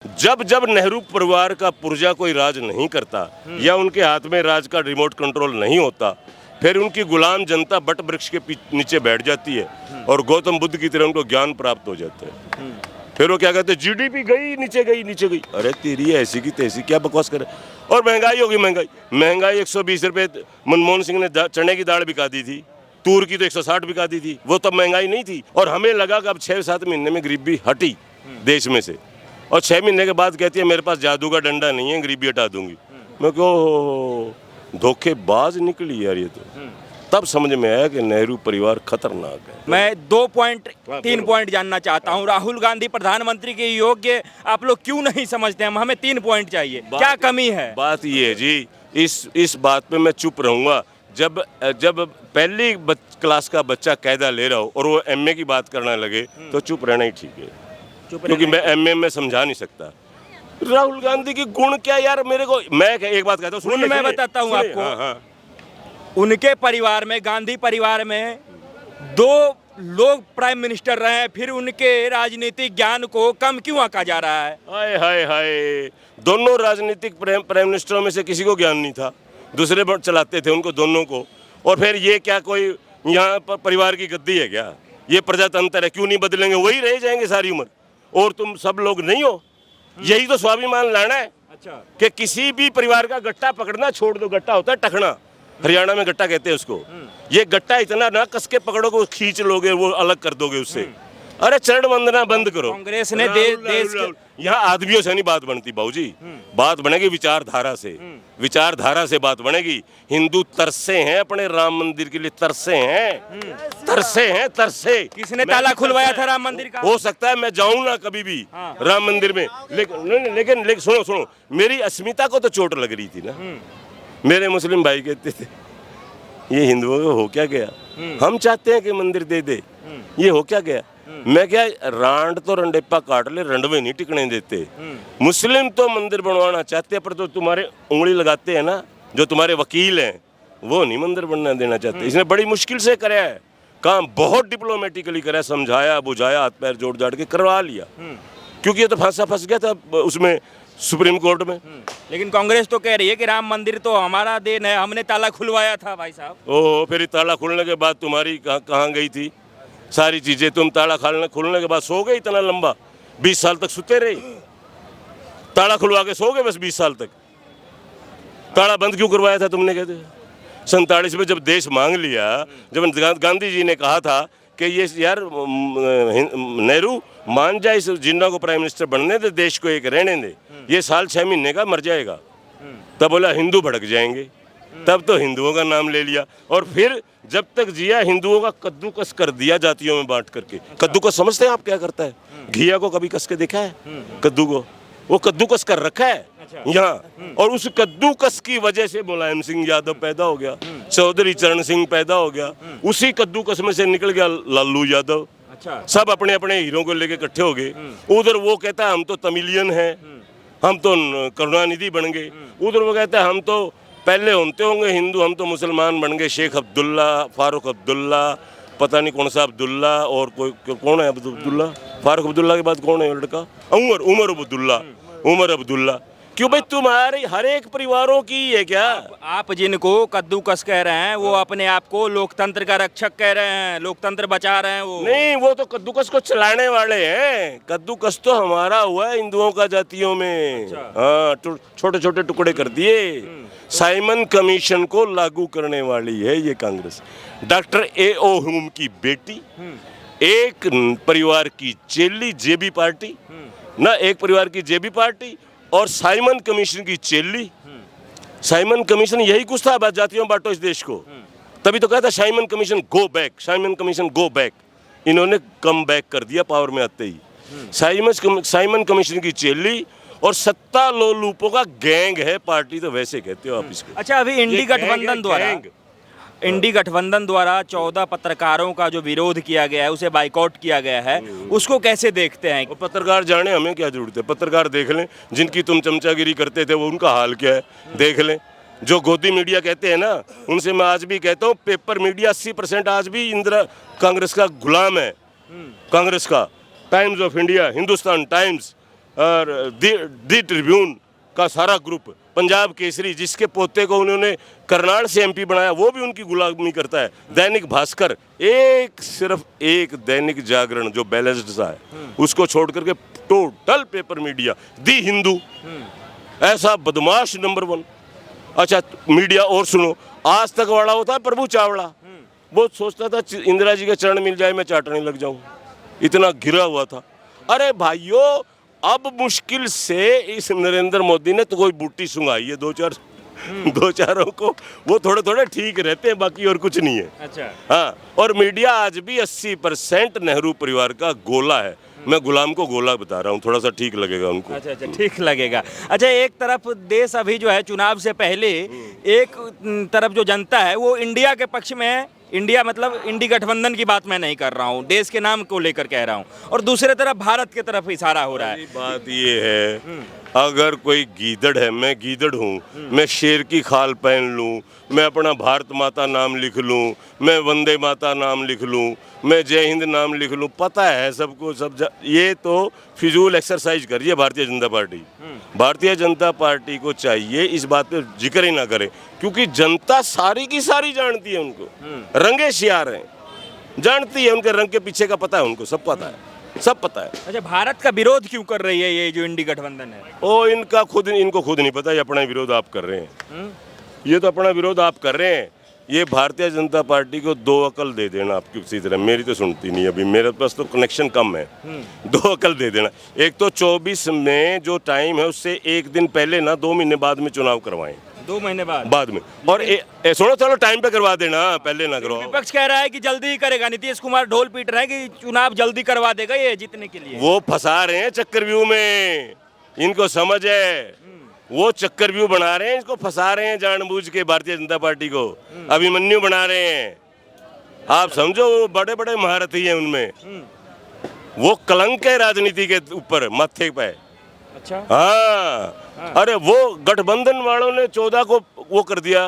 जब जब नेहरू परिवार का पुर्जा कोई राज नहीं करता या उनके हाथ में राज का रिमोट कंट्रोल नहीं होता, फिर उनकी गुलाम जनता बट वृक्ष के नीचे बैठ जाती है और गौतम बुद्ध की तरह उनको ज्ञान प्राप्त हो जाता है। फिर वो क्या कहते हैं, जीडीपी गई नीचे गई नीचे गई। अरे तेरी ऐसी की तैसी, क्या बकवास करे। और महंगाई होगी, महंगाई 120 रुपये मनमोहन सिंह ने चने की दाल बिका दी थी, तूर की तो 160 बिका दी थी। वो तब महंगाई नहीं थी। और हमें लगा कि अब 6-7 महीने में गरीबी हटी देश में से, और 6 महीने के बाद कहती है मेरे पास जादू का डंडा नहीं है, गरीबी हटा दूंगी। मैं कहो धोखेबाज निकली यार ये तो। तब समझ में आया कि नेहरू परिवार खतरनाक है। मैं 3 पॉइंट जानना चाहता हूँ। राहुल गांधी प्रधानमंत्री के योग्य आप लोग क्यों नहीं समझते? हमें 3 पॉइंट चाहिए, क्या कमी है? बात ये है जी, इस बात पे मैं चुप रहूंगा। जब पहली क्लास का बच्चा कायदा ले रहा हो और वो एमए की बात करने लगे तो चुप रहना ही ठीक है, क्योंकि मैं एमए में समझा नहीं सकता। राहुल गांधी की गुण क्या यार, मेरे को, मैं एक बात कहता हूँ, मैं बताता हूँ आपको। हाँ। उनके परिवार में, गांधी परिवार में 2 लोग प्राइम मिनिस्टर रहे हैं, फिर उनके राजनीतिक ज्ञान को कम क्यों आंका जा रहा है? हाय हाय हाय, दोनों राजनीतिक प्राइम मिनिस्टरों में से किसी को ज्ञान नहीं था, दूसरे पर चलाते थे उनको दोनों को। और फिर ये क्या कोई यहाँ पर परिवार की गद्दी है क्या? ये प्रजातंत्र है, क्यों नहीं बदलेंगे? वही रह जाएंगे सारी उम्र, और तुम सब लोग नहीं हो। यही तो स्वाभिमान लाना है। अच्छा, कि किसी भी परिवार का गट्टा पकड़ना छोड़ दो। गट्टा होता है टखना, हरियाणा में गट्टा कहते हैं उसको। ये गट्टा इतना ना कस के पकड़ोगे, खींच लोगे, वो अलग कर दोगे उससे। अरे चरण वंदना बंद करो। कांग्रेस ने देश यहाँ आदमियों से नहीं बात बनती बाबूजी, बात बनेगी विचारधारा से। विचारधारा से बात बनेगी। हिंदू तरसे हैं अपने राम मंदिर के लिए, तरसे हैं तरसे। किसने ताला खुलवाया था राम मंदिर का? हो सकता है मैं जाऊं ना कभी भी राम मंदिर में, लेकिन सुनो, मेरी अस्मिता को तो चोट लग रही थी ना। मेरे मुस्लिम भाई कहते थे ये हिंदुओं को हो क्या गया, हम चाहते हैं कि मंदिर दे दे, ये हो क्या गया। मैं क्या, रांड तो रंडेपा काट ले, रंडवे नहीं टिकने देते। मुस्लिम तो मंदिर बनवाना चाहते हैं, पर तो तुम्हारे उंगली लगाते हैं ना, जो तुम्हारे वकील हैं, वो नहीं मंदिर बनना देना चाहते। इसने बड़ी मुश्किल से कराया है काम, बहुत डिप्लोमेटिकली कराया, समझाया बुझाया, हाथ पैर जोड़ जाड़ के करवा लिया, क्योंकि ये तो फंस गया था उसमें सुप्रीम कोर्ट में। लेकिन कांग्रेस तो कह रही है कि राम मंदिर तो हमारा देन है, हमने ताला खुलवाया था भाई साहब। ओह, फिर ताला खुलने के बाद तुम्हारी कहाँ गई थी सारी चीजें? तुम ताला खुलने के बाद सो गए इतना लंबा, 20 साल तक सुते रहे, ताला खुलवा के सो गए बस 20 साल तक। ताला बंद क्यों करवाया था तुमने? कहते 47 में जब देश मांग लिया, जब गांधी जी ने कहा था कि ये यार नेहरू मान जाए, इस जिन्ना को प्राइम मिनिस्टर बनने दे, देश को एक रहने दे, ये साल 6 महीने का मर जाएगा। तब बोला हिंदू भड़क जाएंगे, तब तो हिंदुओं का नाम ले लिया, और फिर जब तक जिया हिंदुओं का कद्दूकस कर दिया जातियों में बांट करके। कद्दूकस समझते हैं आप क्या करता है? घिया को कभी कस के देखा है? कद्दू को वो कद्दूकस कर रखा है यहाँ, और उस कद्दूकस की वजह से मुलायम सिंह यादव पैदा हो गया, चौधरी चरण सिंह पैदा हो गया, उसी कद्दूकस में से निकल गया लालू यादव। अच्छा, सब अपने अपने हीरों को लेके इकट्ठे हो गए। उधर वो कहता है हम तो तमिलियन हैं, हम तो करुणानिधि बन गए। उधर वो कहता है हम तो पहले होते होंगे हिंदू, हम तो मुसलमान बन गए। शेख अब्दुल्ला, फारूक अब्दुल्ला, पता नहीं कौन सा अब्दुल्ला, और कोई कौन है अब्दुल्ला? फारूक अब्दुल्ला के बाद कौन है लड़का? उमर अब्दुल्ला। क्यों भाई, तुम्हारे हर एक परिवारों की है क्या? आप जिनको कद्दूकस कह रहे हैं वो अपने आप को लोकतंत्र का रक्षक कह रहे हैं, लोकतंत्र बचा रहे हैं। वो नहीं, वो तो कद्दूकस को चलाने वाले हैं। कद्दूकस तो हमारा हुआ है हिंदुओं का जातियों में। अच्छा। हाँ, छोटे छोटे टुकड़े कर दिए। साइमन कमीशन को लागू करने वाली है ये कांग्रेस। Doctor A.O. ह्यूम की बेटी, एक परिवार की चेली जेबी पार्टी ना, एक परिवार की जेबी पार्टी और साइमन कमीशन की चेली। साइमन कमीशन यही कुछ था, जातियों बांटो इस देश को। तभी तो कहता Simon commission go back, Simon commission go back. इन्होंने कम बैक कर दिया पावर में आते ही। साइमन कमीशन की चेली और सत्ता लोलूपों का गैंग है पार्टी, तो वैसे कहते हो आप इसको। अच्छा, अभी इंडी गठबंधन द्वारा 14 पत्रकारों का जो विरोध किया गया है, उसे बाइकआउट किया गया है, उसको कैसे देखते हैं? वो पत्रकार जाने, हमें क्या जरूरत है? पत्रकार देख लें, जिनकी तुम चमचागिरी करते थे वो उनका हाल क्या है देख लें। जो गोदी मीडिया कहते हैं ना, उनसे मैं आज भी कहता हूँ, पेपर मीडिया 80% आज भी इंदिरा कांग्रेस का गुलाम है। कांग्रेस का times of India, Hindustan times, और दी ट्रिब्यून का सारा ग्रुप, पंजाब केसरी जिसके पोते को उन्होंने करनाल से एमपी बनाया वो भी उनकी गुलामी करता है, दैनिक भास्कर, सिर्फ एक दैनिक जागरण जो बैलेंस्ड सा है उसको छोड़ करके टोटल पेपर मीडिया, दी हिंदू, ऐसा बदमाश नंबर 1। अच्छा मीडिया और सुनो, आज तक वाला होता है प्रभु चावड़ा, वो सोचता था इंदिरा जी के चरण मिल जाए मैं चाटने लग जाऊं, इतना घिरा हुआ था। अरे भाइयों अब मुश्किल से इस नरेंद्र मोदी ने तो कोई बूटी सुंघाई है, दो चारों को, वो थोड़े थोड़े ठीक रहते हैं, बाकी और कुछ नहीं है। अच्छा हाँ, और मीडिया आज भी 80% नेहरू परिवार का गोला है। मैं गुलाम को गोला बता रहा हूँ, थोड़ा सा ठीक लगेगा उनको। अच्छा अच्छा ठीक लगेगा। अच्छा एक तरफ देश अभी जो है चुनाव से पहले एक तरफ जो जनता है वो इंडिया के पक्ष में है, इंडिया मतलब इंडी गठबंधन की बात मैं नहीं कर रहा हूँ, देश के नाम को लेकर कह रहा हूँ, और दूसरे तरफ भारत की तरफ इशारा हो रहा है। बात ये है अगर कोई गीदड़ है, मैं गीदड़ हूँ, मैं शेर की खाल पहन लूँ, मैं अपना भारत माता नाम लिख लूँ, मैं वंदे माता नाम लिख लूँ, मैं जय हिंद नाम लिख लूँ, पता है सबको ये तो फिजूल एक्सरसाइज कर रही है भारतीय जनता पार्टी। भारतीय जनता पार्टी को चाहिए इस बात पे जिक्र ही ना करे, क्योंकि जनता सारी की सारी जानती है उनको, रंगे शियार हैं, जानती है, उनके रंग के पीछे का पता है उनको, सब पता है, सब पता है। अच्छा भारत का विरोध क्यों कर रही है ये जो इंडी गठबंधन है? ओ इनको खुद नहीं पता, ये अपना विरोध आप कर रहे हैं, ये तो अपना विरोध आप कर रहे हैं। ये भारतीय जनता पार्टी को 2 अकल दे देना आपकी किसी तरह, मेरी तो सुनती नहीं, अभी मेरे पास तो कनेक्शन कम है। 2 अकल दे देना, एक तो 24 में जो टाइम है उससे एक दिन पहले ना 2 महीने बाद में चुनाव करवाएं, 2 महीने बाद में, और सुनो चलो टाइम पे करवा देना, पहले ना करवाओ। विपक्ष कह रहा है कि जल्दी ही करेगा, नीतीश कुमार ढोल पीट रहे हैं कि चुनाव जल्दी करवा देगा ये जीतने के लिए। वो फंसा रहे हैं चक्रव्यूह में, इनको समझ है, वो चक्रव्यूह बना रहे हैं, इसको फंसा रहे हैं जानबूझ के, भारतीय जनता पार्टी को अभिमन्यु बना रहे हैं। आप समझो वो बड़े बड़े महारथी हैं उनमें, वो कलंक है राजनीति के ऊपर माथे पे। अच्छा हाँ, अरे वो गठबंधन वालों ने 14 को वो कर दिया,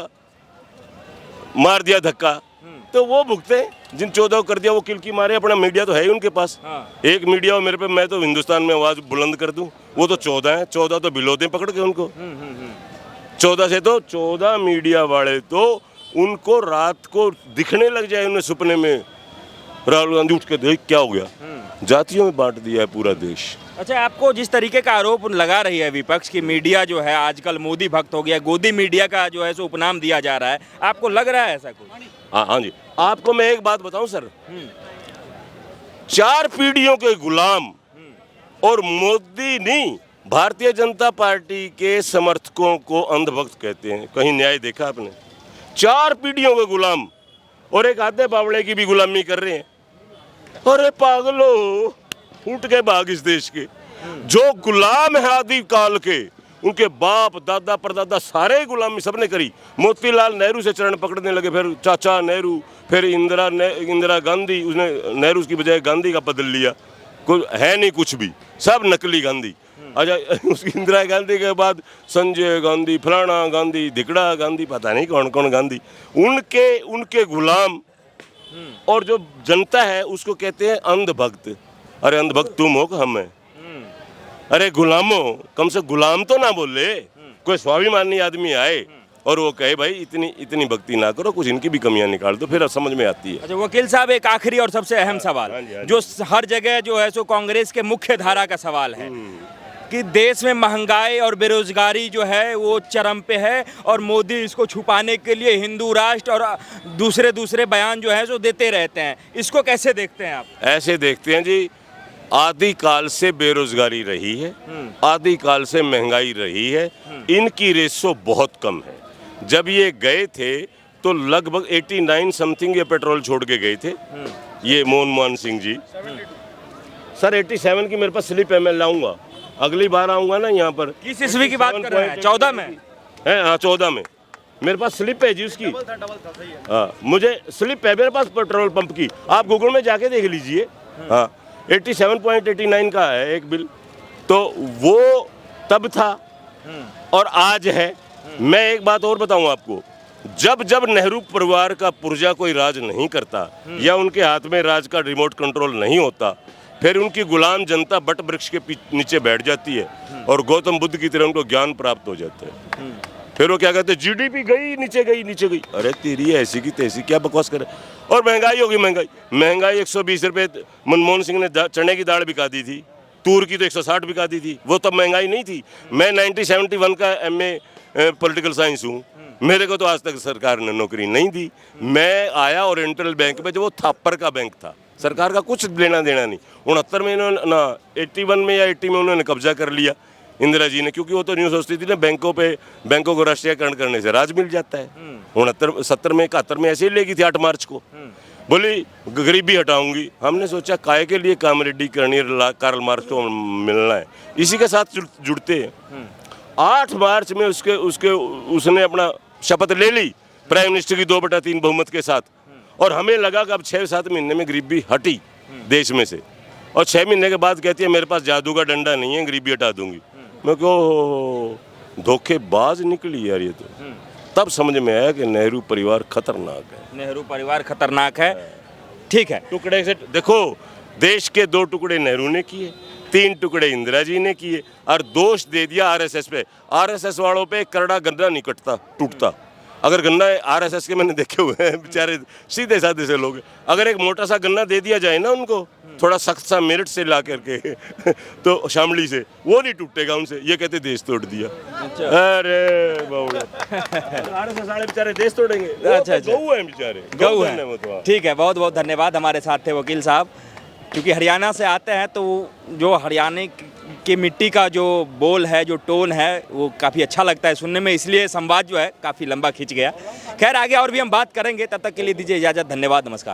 मार दिया धक्का, तो वो भुगते, जिन 14 को कर दिया वो किलकी मारे, अपना मीडिया तो है ही उनके पास। एक मीडिया हो मेरे पे, मैं तो हिंदुस्तान में आवाज बुलंद कर दूं, वो तो 14 है, 14 तो बिलोते पकड़ के उनको। 14 से तो 14 मीडिया वाले तो उनको रात को दिखने लग जाए उन्हें सपने में, राहुल गांधी उठ के देख क्या हो गया, जातियों में बांट दिया है पूरा देश। अच्छा आपको जिस तरीके का आरोप लगा रही है विपक्ष की मीडिया जो है आजकल मोदी भक्त हो गया, गोदी मीडिया का जो है सो उपनाम दिया जा रहा है, आपको लग रहा है ऐसा कुछ? हाँ जी, आपको मैं एक बात बताऊं सर, 4 पीढ़ियों के गुलाम और मोदी नहीं, भारतीय जनता पार्टी के समर्थकों को अंधभक्त कहते हैं। कहीं न्याय देखा आपने? 4 पीढ़ियों के गुलाम, और एक आधे बावड़े की भी गुलामी कर रहे हैं। अरे पागलो, फूट के भाग इस देश के, जो गुलाम है आदि काल के, उनके बाप दादा परदादा सारे गुलामी सबने करी। मोतीलाल नेहरू से चरण पकड़ने लगे, फिर चाचा नेहरू, फिर इंदिरा गांधी, उसने नेहरू की बजाय गांधी का बदल लिया, कुछ है नहीं कुछ भी, सब नकली गांधी। अच्छा उसकी इंदिरा गांधी के बाद संजय गांधी, फलाना गांधी, धिकड़ा गांधी, पता नहीं कौन कौन गांधी, उनके गुलाम, और जो जनता है उसको कहते हैं अंधभक्त। अरे अंधभक्त तुम हो कि हम हैं? अरे गुलामों, कम से गुलाम तो ना बोले, कोई स्वाभिमानी आदमी आए और वो कहे भाई इतनी भक्ति ना करो, कुछ इनकी भी कमियां निकाल दो, फिर समझ में आती है। अच्छा वकील साहब एक आखिरी और सबसे अहम सवाल, जो हर जगह जो है सो कांग्रेस के मुख्य धारा का सवाल है कि देश में महंगाई और बेरोजगारी जो है वो चरम पे है, और मोदी इसको छुपाने के लिए हिंदू राष्ट्र और दूसरे बयान जो है सो देते रहते हैं, इसको कैसे देखते हैं आप? ऐसे देखते हैं जी, आदि काल से बेरोजगारी रही है, आदि काल से महंगाई रही है, इनकी रेशो बहुत कम है। जब ये गए थे तो लगभग 89 समथिंग ये पेट्रोल छोड़ के गए थे, ये मनमोहन सिंह जी। सर 87 की मेरे पास स्लिप है, मैं लाऊंगा, अगली बार आऊंगा ना यहाँ पर। किस ईस्वी की बात कर रहे हैं? 14 में है? हाँ 14 में मेरे पास स्लिप है जी उसकी। हाँ मुझे स्लिप है मेरे पास पेट्रोल पंप की, आप गूगल में जाके देख लीजिए। हाँ 87.89 का है एक बिल, तो वो तब था और आज है। मैं एक बात और बताऊं आपको, जब नेहरू परिवार का पुर्जा कोई राज नहीं करता या उनके हाथ में राज का रिमोट कंट्रोल नहीं होता, फिर उनकी गुलाम जनता बट वृक्ष के नीचे बैठ जाती है और गौतम बुद्ध की तरह उनको ज्ञान प्राप्त हो जाता है। फिर वो क्या कहते हैं, जीडीपी गई नीचे गई। अरे तेरी ऐसी की तैसी, क्या बकवास करे। और महंगाई होगी, महंगाई 120 रुपये मनमोहन सिंह ने चने की दाल बिका दी थी, तूर की तो 160 बिका दी थी। वो तब महंगाई नहीं थी। मैं 1971 का MA पॉलिटिकल साइंस हूँ, मेरे को तो आज तक सरकार ने नौकरी नहीं दी। मैं आया ओरिएंटल बैंक में, जो वो थापर का बैंक था, सरकार का कुछ लेना देना नहीं। 69 में इन्होंने ना 81 में या 80 में उन्होंने कब्जा कर लिया इंदिरा जी ने, क्योंकि वो तो न्यू सोचती थी ना बैंकों को राष्ट्रीयकरण करने से राज मिल जाता है। 69 70 में 71 में ऐसे ही लेगी थी 8 मार्च को, बोली गरीबी हटाऊंगी। हमने सोचा काय के लिए काम रेड्डी करनी, कार्ल मार्क्स को मिलना है, इसी के साथ जुड़ते हैं। 8 मार्च में उसने अपना शपथ ले ली प्राइम मिनिस्टर की 2/3 बहुमत के साथ, और हमें लगा कि अब 6-7 महीने में गरीबी हटी देश में से, और 6 महीने के बाद कहती है मेरे पास जादू का डंडा नहीं है, गरीबी हटा दूंगी। मैं कहो धोखेबाज निकली यार ये तो। तब समझ में आया कि नेहरू परिवार खतरनाक है। नेहरू परिवार खतरनाक है। ठीक है, टुकड़े से देखो, देश के 2 टुकड़े नेहरू ने किए, 3 टुकड़े इंदिरा जी ने किए, और दोष दे दिया आरएसएस पे। आरएसएस वालों पे करड़ा गन्ना नहीं कटता, टूटता। अगर गन्ना आरएसएस के मैंने देखे हुए हैं, बेचारे सीधे साधे से लोग, अगर एक मोटा सा गन्ना दे दिया जाए ना उनको, थोड़ा सख्त सा मेरिट से ला करके तो शामली से, वो नहीं टूटेगा उनसे। ये कहते देश तोड़ दिया। अरे आरएसएस वाले बेचारे देश तोड़ेंगे? अच्छा, गऊ हैं बेचारे, गऊ हैं। ठीक है, बहुत बहुत धन्यवाद। हमारे साथ थे वकील साहब, क्योंकि हरियाणा से आते हैं तो जो हरियाणा की मिट्टी का जो बोल है, जो टोन है, वो काफ़ी अच्छा लगता है सुनने में, इसलिए संवाद जो है काफ़ी लंबा खिंच गया। खैर आगे और भी हम बात करेंगे, तब तक के लिए दीजिए इजाज़त। धन्यवाद, नमस्कार।